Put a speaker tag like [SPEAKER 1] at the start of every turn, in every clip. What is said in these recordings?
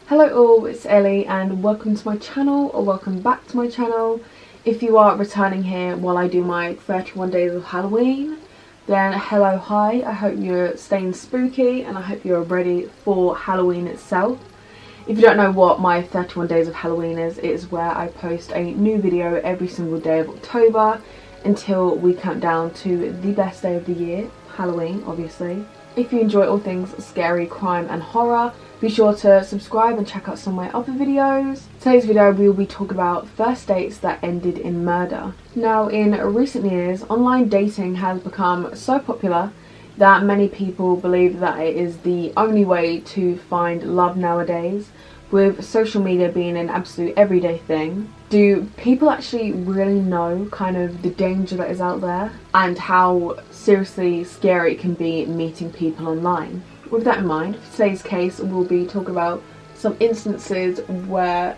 [SPEAKER 1] Hello all, it's Ellie and welcome to my channel, or welcome back to my channel. If you are returning here while I do my 31 days of Halloween, then hello, hi, I hope you're staying spooky and I hope you're ready for Halloween itself. If you don't know what my 31 days of Halloween is, it is where I post a new video every single day of October until we count down to the best day of the year, Halloween obviously. If you enjoy all things scary, crime and horror, be sure to subscribe and check out some of my other videos. Today's video we will be talking about first dates that ended in murder. Now, in recent years, online dating has become so popular that many people believe that it is the only way to find love nowadays, with social media being an absolute everyday thing. Do people actually really know kind of the danger that is out there and how seriously scary it can be meeting people online? With that in mind, for today's case we'll be talking about some instances where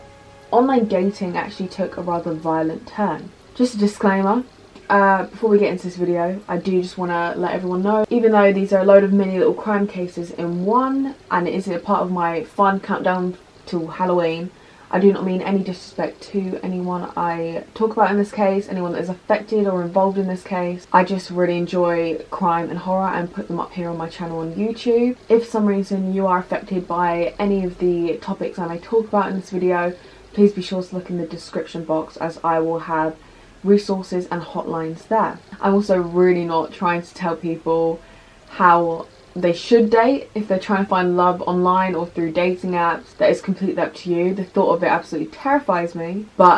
[SPEAKER 1] online dating actually took a rather violent turn. Just a disclaimer, before we get into this video, I do just want to let everyone know, even though these are a load of mini little crime cases in one and it is a part of my fun countdown to Halloween, I do not mean any disrespect to anyone I talk about in this case, anyone that is affected or involved in this case. I just really enjoy crime and horror and put them up here on my channel on YouTube. If for some reason you are affected by any of the topics I may talk about in this video, please be sure to look in the description box as I will have resources and hotlines there. I'm also really not trying to tell people how they should date if they're trying to find love online or through dating apps. That is completely up to you. The thought of it absolutely terrifies me, but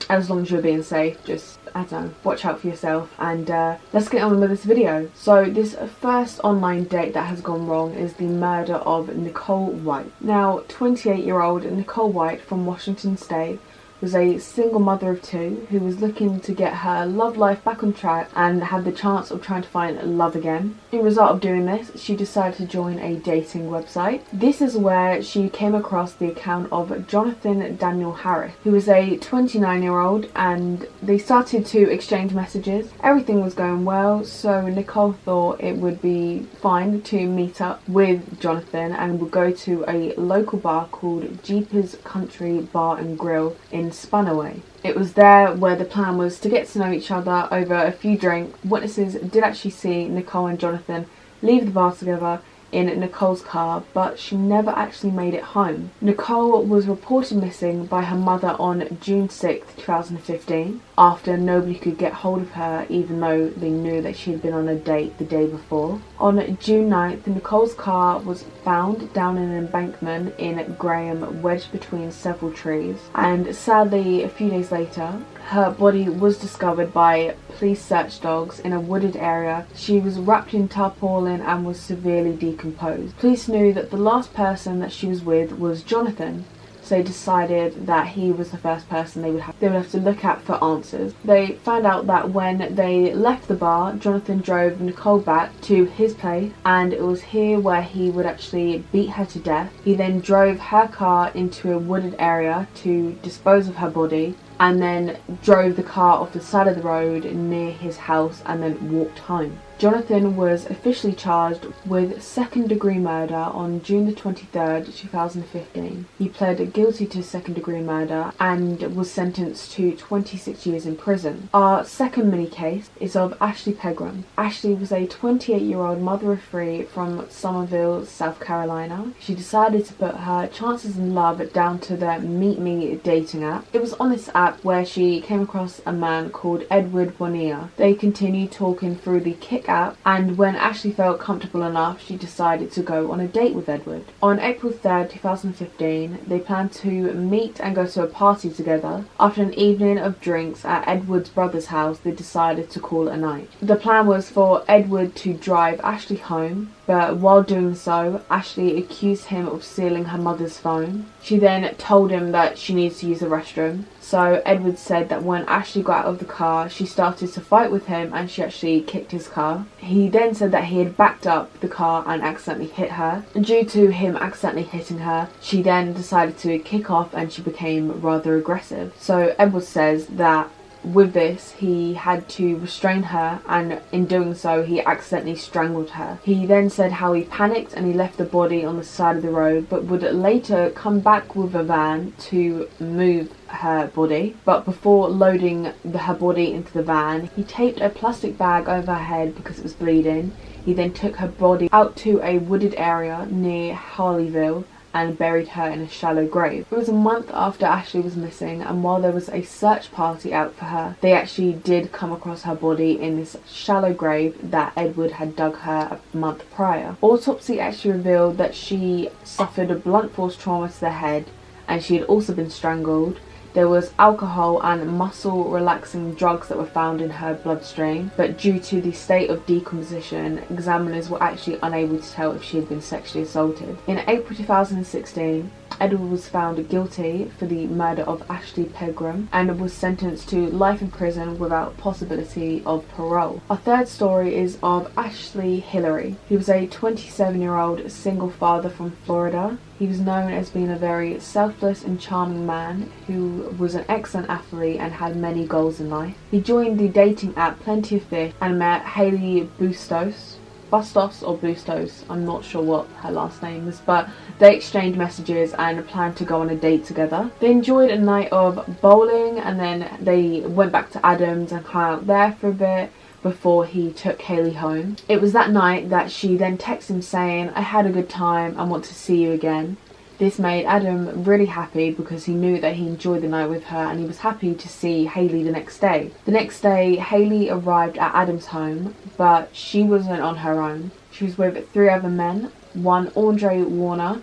[SPEAKER 1] as long as you're being safe, just, I don't know, watch out for yourself. And let's get on with this video. So this first online date that has gone wrong is the murder of Nicole White. Now, 28-year-old Nicole White from Washington State was a single mother of two who was looking to get her love life back on track and had the chance of trying to find love again. In result of doing this, she decided to join a dating website. This is where she came across the account of Jonathan Daniel Harris, who was a 29-year-old, and they started to exchange messages. Everything was going well, so Nicole thought it would be fine to meet up with Jonathan and would go to a local bar called Jeepers Country Bar and Grill in Spanaway. It was there where the plan was to get to know each other over a few drinks. Witnesses did actually see Nicole and Jonathan leave the bar together in Nicole's car, but she never actually made it home. Nicole was reported missing by her mother on June 6th, 2015, after nobody could get hold of her even though they knew that she had been on a date the day before. On June 9th, Nicole's car was found down an embankment in Graham, wedged between several trees, and sadly a few days later her body was discovered by police search dogs in a wooded area. She was wrapped in tarpaulin and was severely decomposed. Police knew that the last person that she was with was Jonathan, so they decided that he was the first person they would have to look at for answers. They found out that when they left the bar, Jonathan drove Nicole back to his place, and it was here where he would actually beat her to death. He then drove her car into a wooded area to dispose of her body, and then drove the car off the side of the road near his house and then walked home. Jonathan was officially charged with second-degree murder on June the 23rd, 2015. He pled guilty to second-degree murder and was sentenced to 26 years in prison. Our second mini-case is of Ashley Pegram. Ashley was a 28-year-old mother of three from Somerville, South Carolina. She decided to put her chances in love down to the Meet Me dating app. It was on this app where she came across a man called Edward Bonilla. They continued talking through the Kick app, and when Ashley felt comfortable enough, she decided to go on a date with Edward. On April 3rd, 2015, they planned to meet and go to a party together. After an evening of drinks at Edward's brother's house, they decided to call it a night. The plan was for Edward to drive Ashley home, but while doing so, Ashley accused him of stealing her mother's phone. She then told him that she needs to use the restroom. So Edward said that when Ashley got out of the car, she started to fight with him and she actually kicked his car. He then said that he had backed up the car and accidentally hit her. And due to him accidentally hitting her, she then decided to kick off and she became rather aggressive. So Edward says that with this, he had to restrain her, and in doing so he accidentally strangled her. He then said how he panicked and he left the body on the side of the road, but would later come back with a van to move her body. But before loading her body into the van, he taped a plastic bag over her head because it was bleeding. He then took her body out to a wooded area near Harleyville and buried her in a shallow grave. It was a month after Ashley was missing, and while there was a search party out for her, they actually did come across her body in this shallow grave that Edward had dug her a month prior. Autopsy actually revealed that she suffered a blunt force trauma to the head, and she had also been strangled. There was alcohol and muscle relaxing drugs that were found in her bloodstream, but due to the state of decomposition, examiners were actually unable to tell if she had been sexually assaulted. In April 2016, Edward was found guilty for the murder of Ashley Pegram and was sentenced to life in prison without possibility of parole. Our third story is of Ashley Hillary. He was a 27-year-old single father from Florida. He was known as being a very selfless and charming man who was an excellent athlete and had many goals in life. He joined the dating app Plenty of Fish and met Elliie Bustos or Bustos, I'm not sure what her last name is, but they exchanged messages and planned to go on a date together. They enjoyed a night of bowling, and then they went back to Adams and hung out there for a bit before he took Haley home. It was that night that she then texted him saying, "I had a good time, I want to see you again." This made Adam really happy because he knew that he enjoyed the night with her, and he was happy to see Haley the next day. The next day, Haley arrived at Adam's home, but she wasn't on her own. She was with 3 other men, one Andre Warner,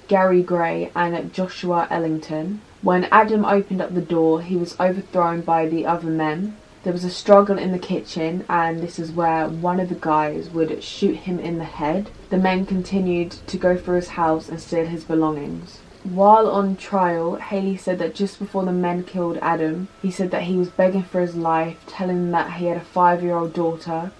[SPEAKER 1] Gary Gray, and Joshua Ellington. When Adam opened up the door, he was overthrown by the other men. There was a struggle in the kitchen, and this is where one of the guys would shoot him in the head. The men continued to go through his house and steal his belongings. While on trial, Haley said that just before the men killed Adam, he said that he was begging for his life, telling them that he had a 5-year-old daughter,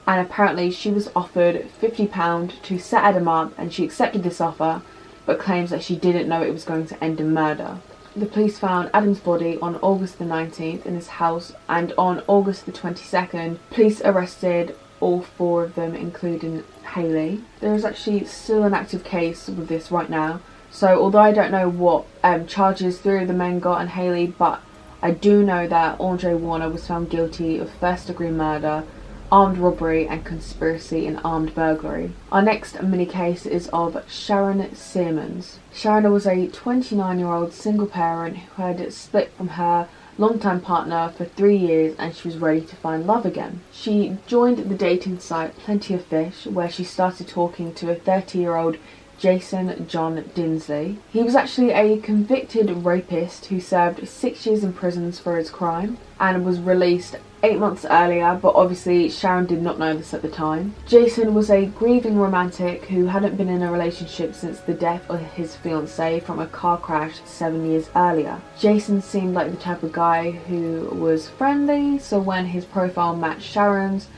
[SPEAKER 1] and apparently she was offered £50 to set Adam up, and she accepted this offer, but claims that she didn't know it was going to end in murder. The police found Adam's body on August the 19th in his house, and on August the 22nd, police arrested all 4 of them, including Haley. There is actually still an active case with this right now, so although I don't know what charges 3 of the men got and Haley, but I do know that Andre Warner was found guilty of first-degree murder, armed robbery and conspiracy in armed burglary. Our next mini case is of Sharon Simmons. Sharon was a 29-year-old single parent who had split from her longtime partner for 3 years, and she was ready to find love again. She joined the dating site Plenty of Fish, where she started talking to a 30-year-old Jason John Dinsley. He was actually a convicted rapist who served 6 years in prison for his crime and was released 8 months earlier, but obviously Sharon did not know this at the time. Jason was a grieving romantic who hadn't been in a relationship since the death of his fiancée from a car crash 7 years earlier. Jason seemed like the type of guy who was friendly, so when his profile matched Sharon's,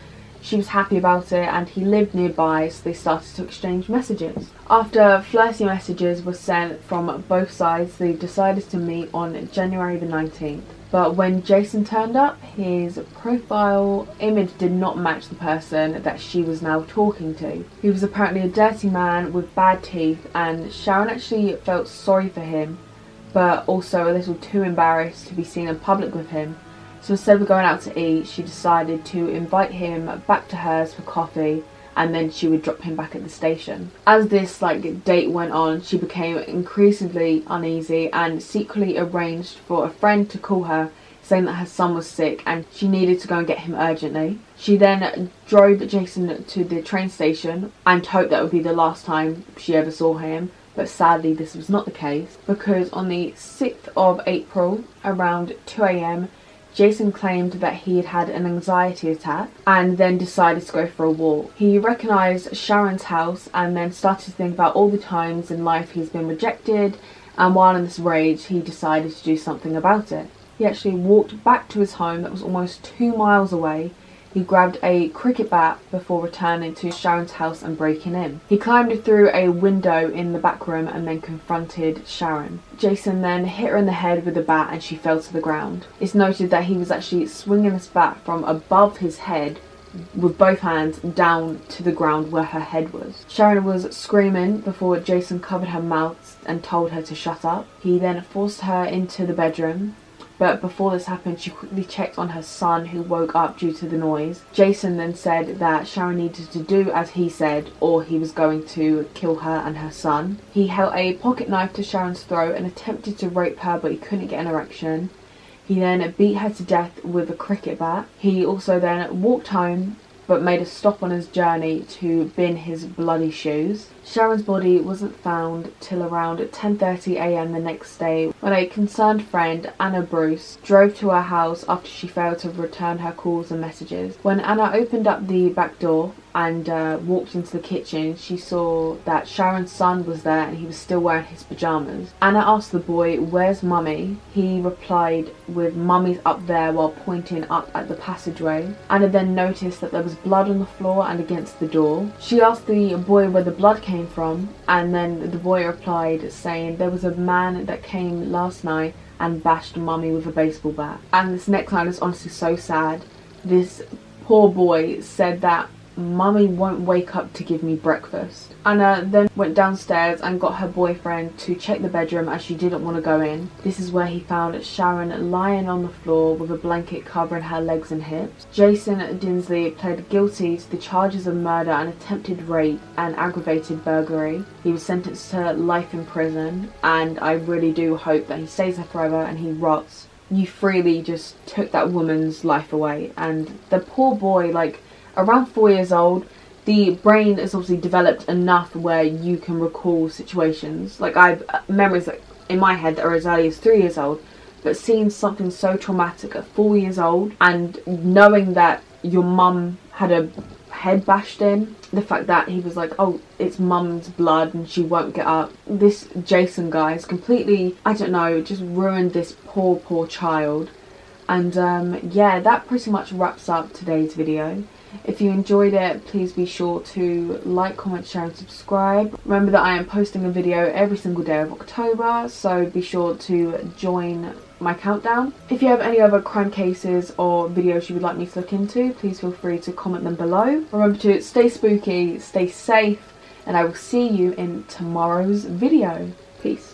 [SPEAKER 1] she was happy about it, and he lived nearby, so they started to exchange messages. After flirty messages were sent from both sides, they decided to meet on January the 19th. But when Jason turned up, his profile image did not match the person that she was now talking to. He was apparently a dirty man with bad teeth, and Sharon actually felt sorry for him, but also a little too embarrassed to be seen in public with him. So instead of going out to eat, she decided to invite him back to hers for coffee, and then she would drop him back at the station. As this date went on, she became increasingly uneasy and secretly arranged for a friend to call her, saying that her son was sick and she needed to go and get him urgently. She then drove Jason to the train station and hoped that would be the last time she ever saw him. But sadly this was not the case, because on the 6th of April around 2 AM, Jason claimed that he had had an anxiety attack and then decided to go for a walk. He recognised Sharon's house and then started to think about all the times in life he's been rejected, and while in this rage he decided to do something about it. He actually walked back to his home that was almost 2 miles away. he grabbed a cricket bat before returning to Sharon's house and breaking in. He climbed through a window in the back room and then confronted Sharon. Jason then hit her in the head with the bat and she fell to the ground. It's noted that he was actually swinging this bat from above his head with both hands down to the ground where her head was. Sharon was screaming before Jason covered her mouth and told her to shut up. He then forced her into the bedroom, but before this happened she quickly checked on her son, who woke up due to the noise. Jason then said that Sharon needed to do as he said or he was going to kill her and her son. He held a pocket knife to Sharon's throat and attempted to rape her, but he couldn't get an erection. He then beat her to death with a cricket bat. He also then walked home but made a stop on his journey to bin his bloody shoes. Sharon's body wasn't found till around 10:30 a.m. the next day, when a concerned friend, Anna Bruce, drove to her house after she failed to return her calls and messages. When Anna opened up the back door and walked into the kitchen, she saw that Sharon's son was there and he was still wearing his pajamas. Anna asked the boy, "Where's mummy?" He replied with "Mummy's up there," while pointing up at the passageway. Anna then noticed that there was blood on the floor and against the door. She asked the boy where the blood came from, and then the boy replied saying, "There was a man that came last night and bashed mummy with a baseball bat." And this next line is honestly so sad. This poor boy said that "Mummy won't wake up to give me breakfast." Anna then went downstairs and got her boyfriend to check the bedroom as she didn't want to go in. This is where he found Sharon lying on the floor with a blanket covering her legs and hips. Jason Dinsley pled guilty to the charges of murder and attempted rape and aggravated burglary. He was sentenced to life in prison, and I really do hope that he stays there forever and he rots. You freely just took that woman's life away, and the poor boy, like, around 4 years old, the brain is obviously developed enough where you can recall situations. Like, I have memories in my head that are as early as 3 years old, but seeing something so traumatic at 4 years old and knowing that your mum had a head bashed in, the fact that he was like, "Oh, it's mum's blood and she won't get up." This Jason guy is completely, I don't know, just ruined this poor child. And yeah, that pretty much wraps up today's video. If you enjoyed it, please be sure to like, comment, share and subscribe. Remember that I am posting a video every single day of October, so be sure to join my countdown. If you have any other crime cases or videos you would like me to look into, please feel free to comment them below. Remember to stay spooky, stay safe, and I will see you in tomorrow's video. Peace.